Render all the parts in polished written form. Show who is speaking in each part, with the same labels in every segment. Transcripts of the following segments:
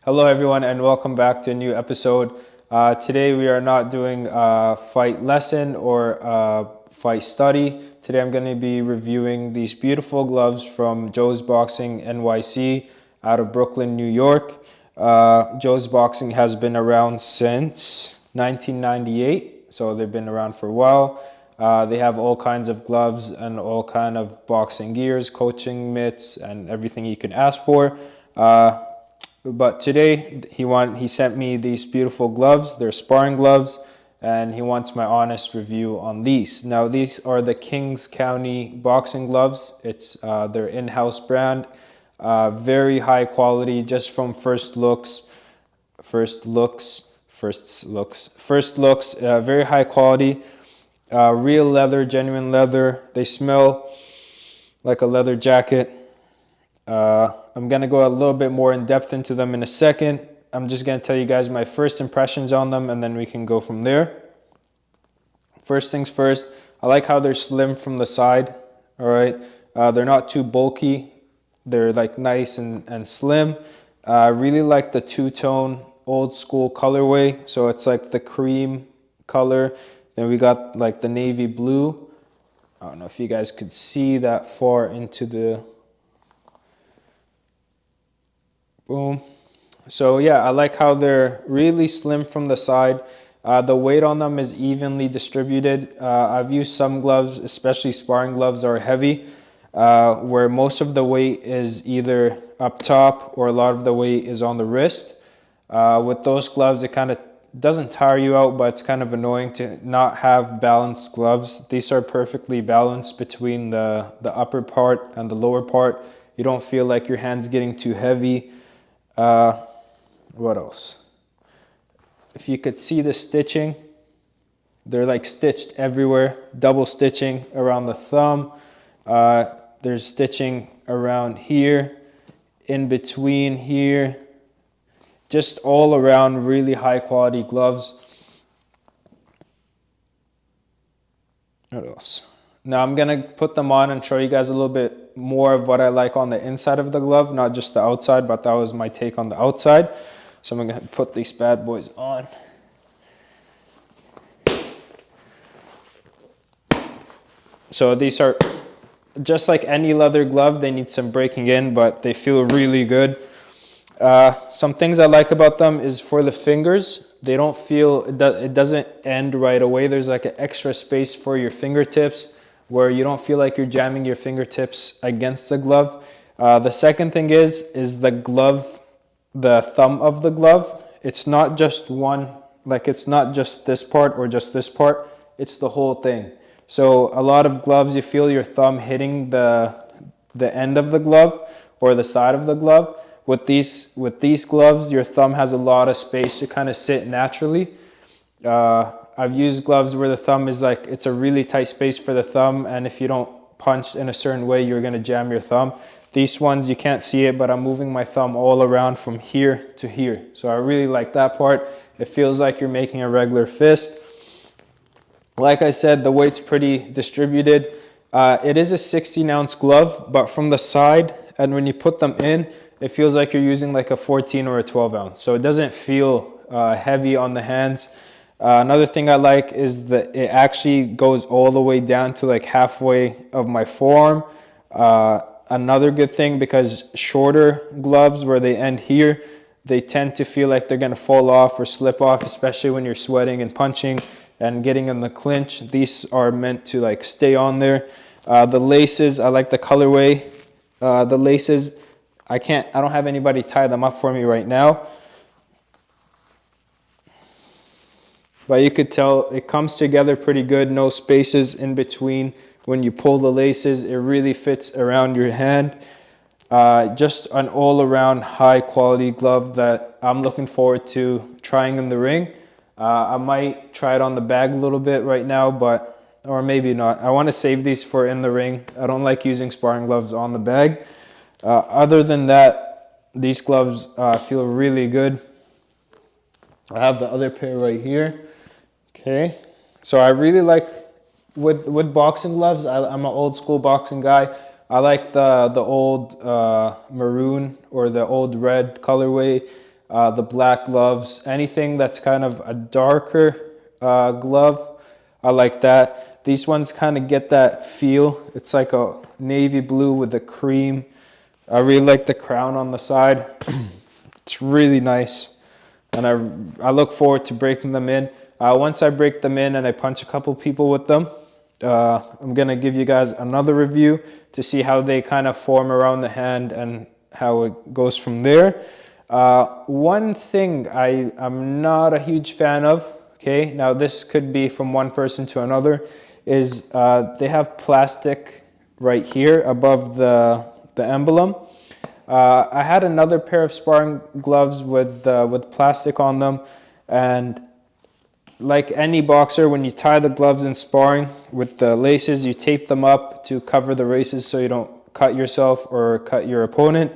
Speaker 1: Hello everyone and welcome back to a new episode. Today we are not doing a fight lesson or a fight study. Today I'm going to be reviewing these beautiful gloves from Joe's Boxing NYC out of Brooklyn, New York. Joe's Boxing has been around since 1998, so they've been around for a while. They have all kinds of gloves and all kind of boxing gears, coaching mitts, and everything you can ask for. But today he sent me these beautiful gloves. They're sparring gloves, and he wants my honest review on these. Now these are the Kings County boxing gloves. It's their in-house brand. Very high quality, just from first looks. Very high quality. Real leather, genuine leather. They smell like a leather jacket. I'm going to go a little bit more in depth into them in a second. I'm just going to tell you guys my first impressions on them, and then we can go from there. First things first, I like how they're slim from the side. All right, they're not too bulky. They're like nice and slim. I really like the two-tone old school colorway. So it's like the cream color. Then we got like the navy blue. I don't know if you guys could see that far into the... Boom. So yeah, I like how they're really slim from the side. The weight on them is evenly distributed. I've used some gloves, especially sparring gloves, are heavy, where most of the weight is either up top or a lot of the weight is on the wrist. With those gloves, it kind of doesn't tire you out, but it's kind of annoying to not have balanced gloves. These are perfectly balanced between the upper part and the lower part. You don't feel like your hand's getting too heavy. What else? If you could see the stitching, they're like stitched everywhere. Double stitching around the thumb. There's stitching around here, in between here. Just all around really high quality gloves. What else? Now I'm gonna put them on and show you guys a little bit more of what I like on the inside of the glove, not just the outside, but that was my take on the outside. So I'm gonna put these bad boys on. So these are just like any leather glove. They need some breaking in, but they feel really good. Some things I like about them is for the fingers. They don't feel, it doesn't end right away. There's like an extra space for your fingertips, where you don't feel like you're jamming your fingertips against the glove. The second thing is the glove, the thumb of the glove. It's not just one, like it's not just this part or just this part. It's the whole thing. So a lot of gloves, you feel your thumb hitting the end of the glove or the side of the glove. With these gloves, your thumb has a lot of space to kind of sit naturally. I've used gloves where the thumb is like, it's a really tight space for the thumb, and if you don't punch in a certain way, you're gonna jam your thumb. These ones, you can't see it, but I'm moving my thumb all around from here to here. So I really like that part. It feels like you're making a regular fist. Like I said, the weight's pretty distributed. It is a 16-ounce glove, but from the side, and when you put them in, it feels like you're using like a 14 or a 12-ounce. So it doesn't feel heavy on the hands. Another thing I like is that it actually goes all the way down to like halfway of my forearm. Another good thing, because shorter gloves where they end here, they tend to feel like they're gonna fall off or slip off, especially when you're sweating and punching and getting in the clinch. These are meant to like stay on there. The laces, I like the colorway. The laces, I don't have anybody tie them up for me right now. But you could tell it comes together pretty good. No spaces in between. When you pull the laces, it really fits around your hand. Just an all-around high quality glove that I'm looking forward to trying in the ring. I might try it on the bag a little bit right now, or maybe not. I want to save these for in the ring. I don't like using sparring gloves on the bag. Other than that, these gloves feel really good. I have the other pair right here. Okay, so I really like, with boxing gloves, I'm an old school boxing guy. I like the old maroon or the old red colorway. the black gloves, anything that's kind of a darker glove, I like that. These ones kind of get that feel. It's like a navy blue with a cream. I really like the crown on the side. It's really nice, and I look forward to breaking them in. Once I break them in and I punch a couple people with them, I'm gonna give you guys another review to see how they kind of form around the hand and how it goes from there. One thing I'm not a huge fan of, okay, now this could be from one person to another, is they have plastic right here above the emblem. I had another pair of sparring gloves with plastic on them, and like any boxer, when you tie the gloves in sparring with the laces, you tape them up to cover the races so you don't cut yourself or cut your opponent.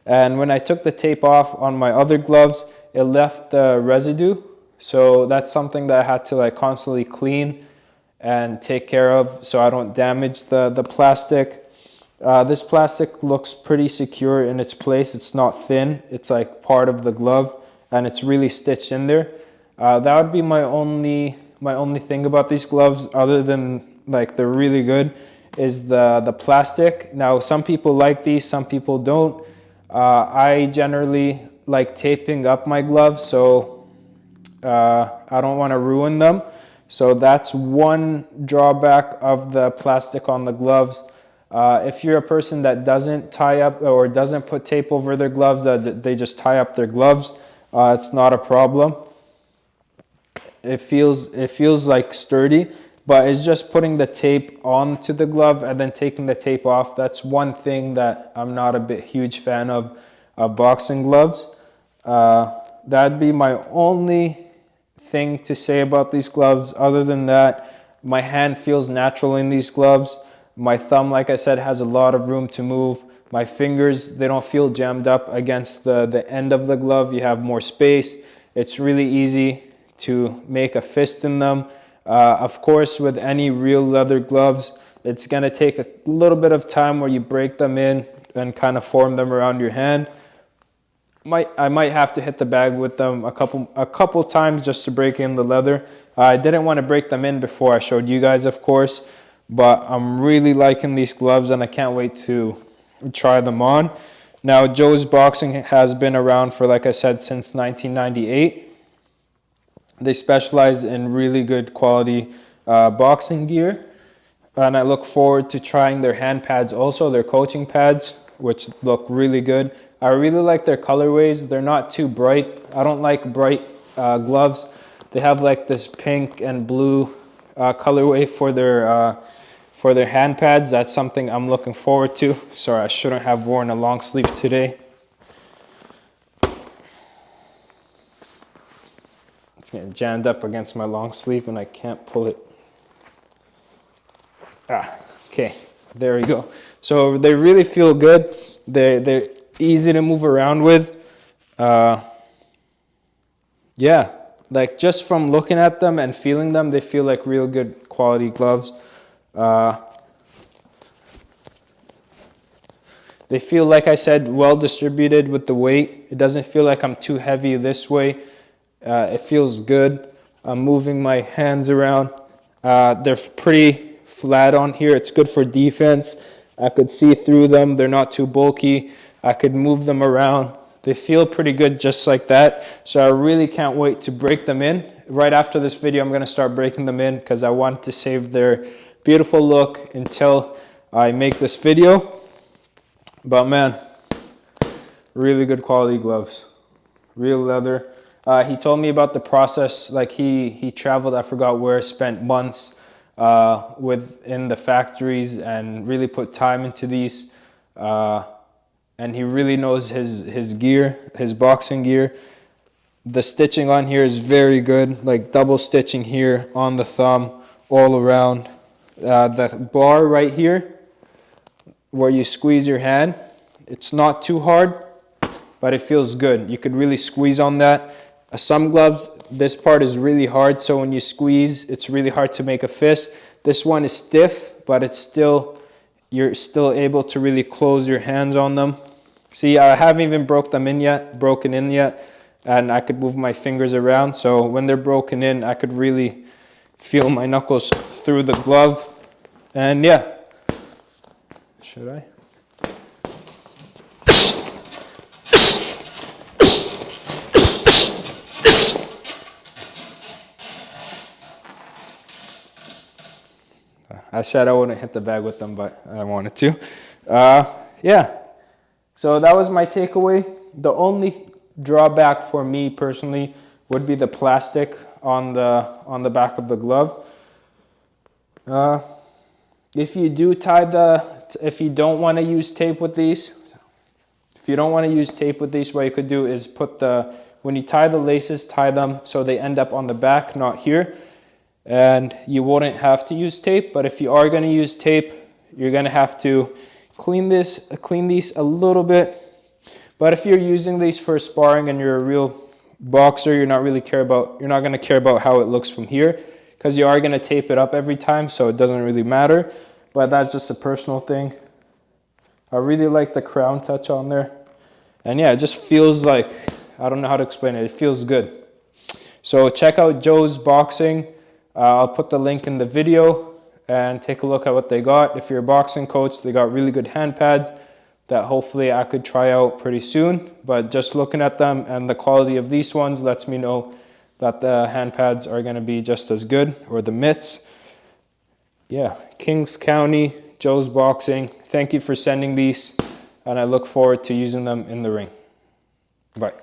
Speaker 1: And when I took the tape off on my other gloves, it left the residue. So that's something that I had to like constantly clean and take care of so I don't damage the plastic. This plastic looks pretty secure in its place. It's not thin. It's like part of the glove, and it's really stitched in there. That would be my only thing about these gloves, other than like they're really good, is the plastic. Now some people like these, some people don't. I generally like taping up my gloves, so I don't want to ruin them. So that's one drawback of the plastic on the gloves. If you're a person that doesn't tie up or doesn't put tape over their gloves, they just tie up their gloves, it's not a problem. It feels like sturdy, but it's just putting the tape onto the glove and then taking the tape off. That's one thing that I'm not a huge fan of boxing gloves. That'd be my only thing to say about these gloves. Other than that, my hand feels natural in these gloves. My thumb, like I said, has a lot of room to move. My fingers, they don't feel jammed up against the end of the glove. You have more space. It's really easy to make a fist in them. Of course, with any real leather gloves, it's going to take a little bit of time where you break them in and kind of form them around your hand. I might have to hit the bag with them a couple times just to break in the leather. I didn't want to break them in before I showed you guys, of course, but I'm really liking these gloves and I can't wait to try them on. Now, Joe's Boxing has been around for, like I said, since 1998. They specialize in really good quality boxing gear, and I look forward to trying their hand pads also, their coaching pads, which look really good. I really like their colorways. They're not too bright. I don't like bright gloves. They have like this pink and blue colorway for their hand pads. That's something I'm looking forward to. Sorry, I shouldn't have worn a long sleeve today. It's getting jammed up against my long sleeve and I can't pull it. Okay, there we go. So they really feel good. They're easy to move around with. Yeah, like just from looking at them and feeling them, they feel like real good quality gloves. They feel, like I said, well distributed with the weight. It doesn't feel like I'm too heavy this way. It feels good. I'm moving my hands around. They're pretty flat on here. It's good for defense. I could see through them. They're not too bulky. I could move them around. They feel pretty good just like that. So I really can't wait to break them in. Right after this video, I'm going to start breaking them in because I want to save their beautiful look until I make this video. But man, really good quality gloves. Real leather. He told me about the process. Like he traveled, I forgot where, spent months in the factories and really put time into these. And he really knows his gear, his boxing gear. The stitching on here is very good, like double stitching here on the thumb, all around. The bar right here, where you squeeze your hand, it's not too hard, but it feels good. You could really squeeze on that. Some gloves, this part is really hard, so when you squeeze, it's really hard to make a fist. This one is stiff, but you're still able to really close your hands on them. See, I haven't even broken in yet. and I could move my fingers around. So when they're broken in, I could really feel my knuckles through the glove. And yeah, should I? I said I wouldn't hit the bag with them, but I wanted to. Yeah, so that was my takeaway. The only drawback for me personally would be the plastic on the back of the glove. If you don't want to use tape with these, what you could do is when you tie the laces, tie them so they end up on the back, not here. And you wouldn't have to use tape, but if you are going to use tape, you're going to have to clean these a little bit. But if you're using these for sparring and you're a real boxer, you're not going to care about how it looks from here, because you are going to tape it up every time, so it doesn't really matter. But that's just a personal thing. I really like the crown touch on there. And yeah, it just feels like, I don't know how to explain it. It feels good. So check out Joe's Boxing. I'll put the link in the video and take a look at what they got. If you're a boxing coach, they got really good hand pads that hopefully I could try out pretty soon. But just looking at them and the quality of these ones lets me know that the hand pads are going to be just as good, or the mitts. Yeah, Kings County, Joe's Boxing. Thank you for sending these, and I look forward to using them in the ring. Bye.